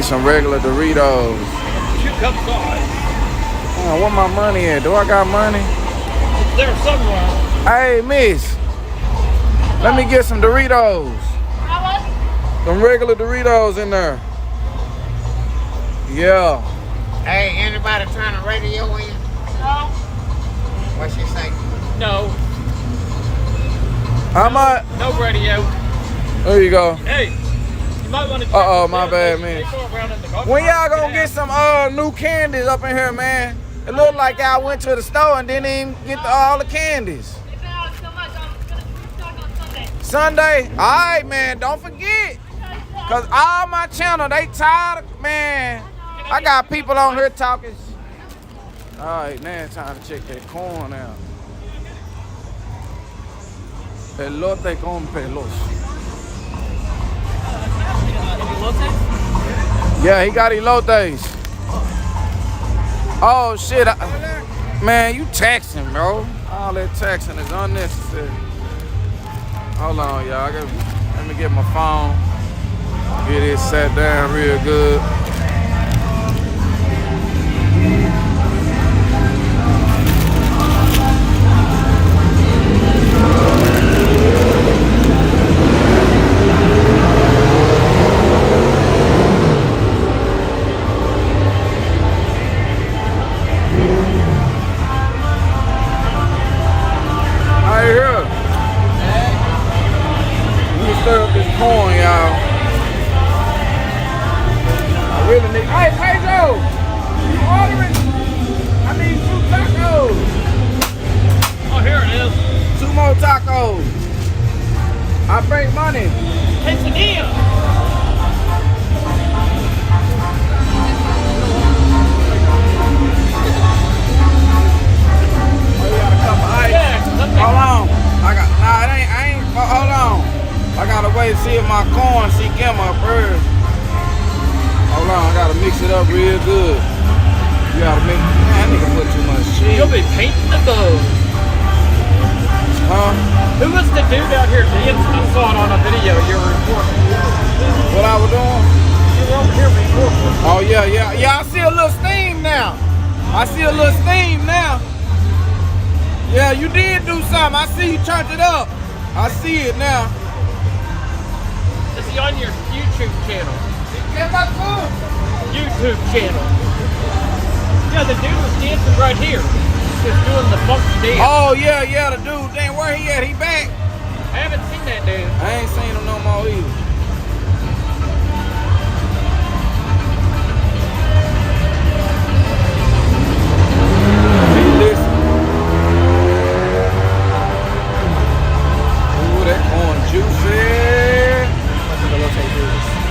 Some regular Doritos. Oh, where my money at? Do I got money? There's somewhere. Hey, miss. Let me get some Doritos. Some regular Doritos in there. Yeah. Hey, anybody turn the radio in? No. What she say? No. How much? No radio. There you go. Hey. You might want to My bad, man. When y'all gonna get some new candies up in here, man? It looked like y'all went to the store and didn't even get all the candies. Sunday? Alright, man, don't forget. Cause all my channel, they tired of, man. I got people on here talking. Alright, now it's time to check that corn out. Pelote con pelos. Yeah, he got elotes. Oh shit, man, you taxing, bro. All that taxing is unnecessary. Hold on, y'all. Let me get my phone. Get it sat down real good. Stir up this corn, y'all. I really need. Hey, Pedro, you ordering? I need 2 tacos. Oh, here it is. 2 more tacos. I bring money. Quesadilla. Oh, you got a cup of ice? Yeah. Hold on. I ain't, hold on. I gotta wait to see if my corn came up first. Hold on, I gotta mix it up real good. You gotta mix, man, that nigga put too much cheese. You'll be painting the boat. Huh? Who was the dude out here dancing? I saw it on a video you were recording. What I was doing? You were over here recording. Oh yeah, I see a little steam now. Yeah, you did do something. I see you turned it up. I see it now. Is he on your YouTube channel? Get my food. YouTube channel. Yeah, the dude was dancing right here. Just doing the funky dance. Oh yeah, the dude. Damn, where he at? He back? I haven't seen that dude. I ain't seen him no more either. Listen. Ooh, that corn juicy.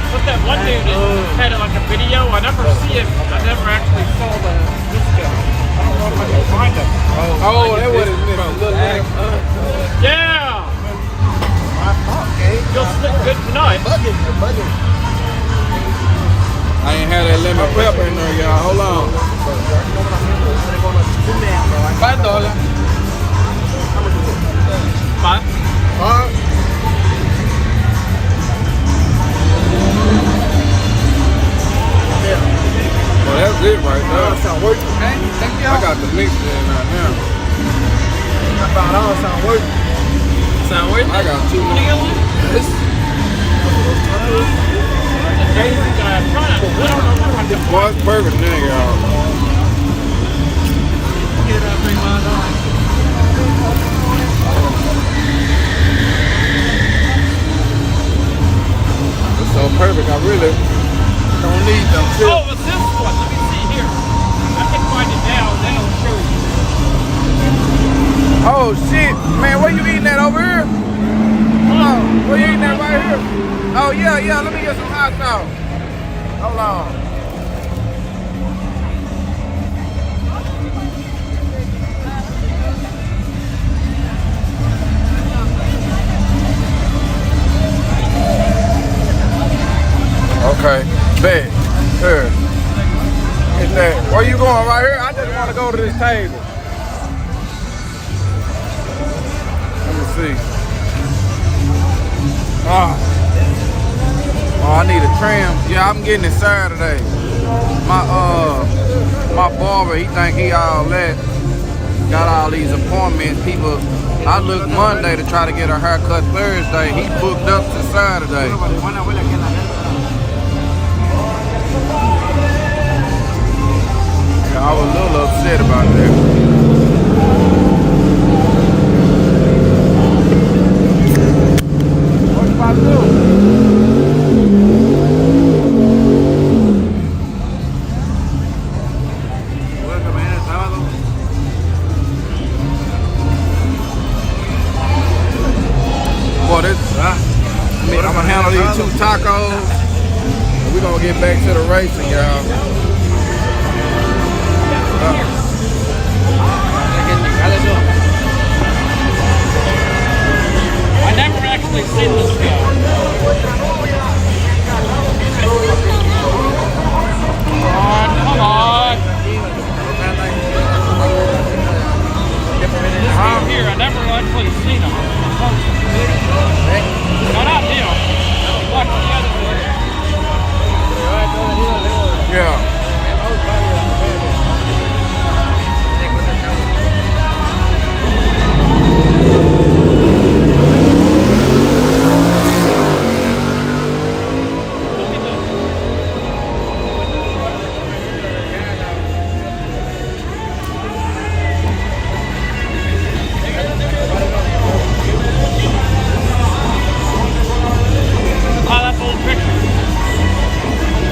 But that one dude had like a video. I never see it. I never actually saw this guy. I don't know if I can find him. Oh, that was his little leg. Yeah! You'll sleep good tonight. I ain't had that lemon pepper in there, y'all. Hold on. $5. Five? Well, that's it right there. Sound worth it. Hey, thank you. I got the mix in right now. I found out it sound worth it. Sound worth it? I got 2 more. The daisy guy, I'm trying to, I don't know if I can Boy, it's perfect now, y'all. get it up, bring mine on. It's so perfect, I really don't need them chips. Oh, it's this one. Let me see here. I can find it now, and then it'll show you. Oh shit, man, where you eating that over here? Oh, where you eating that right here? Oh yeah, let me get some hot dog. Hold on. Okay, bet. Here. Hit that. Where you going right here? I just want to go to this table. Let me see. Oh, I need a trim. Yeah, I'm getting it Saturday. My barber, he think he all that. Got all these appointments. People, I looked Monday to try to get a haircut Thursday. He booked up to Saturday. Yeah, I was a little upset about that. What you about to do? Boy, this, I'm gonna handle these 2 tacos, and we're gonna get back to the racing, y'all. I never actually seen this guy. Come on. This guy here, I never actually seen him. No, not him. Watch the other one. Yeah.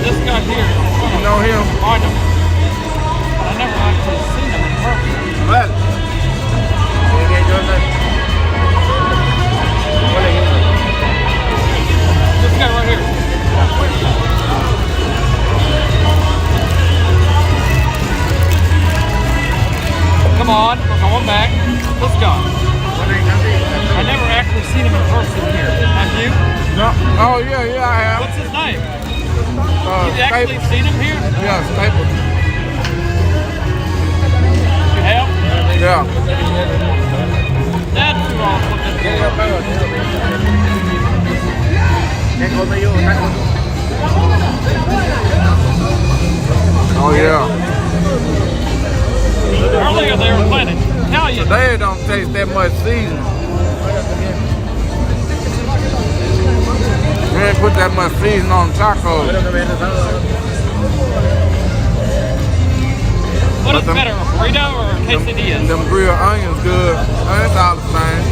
This guy here. You know him? I know. I never actually seen him in person. What? This guy right here. Come on, we're going back. This guy. I never actually seen him in person here. Have you? No. Oh yeah, I have. What's his name? You've actually Staples. seen him here? Yeah, Staples. You have? Yeah. That's who I was looking Oh yeah. for. Earlier they were playing Italian. They don't taste that much seasoning. They ain't put that much seasoning on tacos. What is better, a burrito or a quesadilla? Them grilled onions good. That's all the same.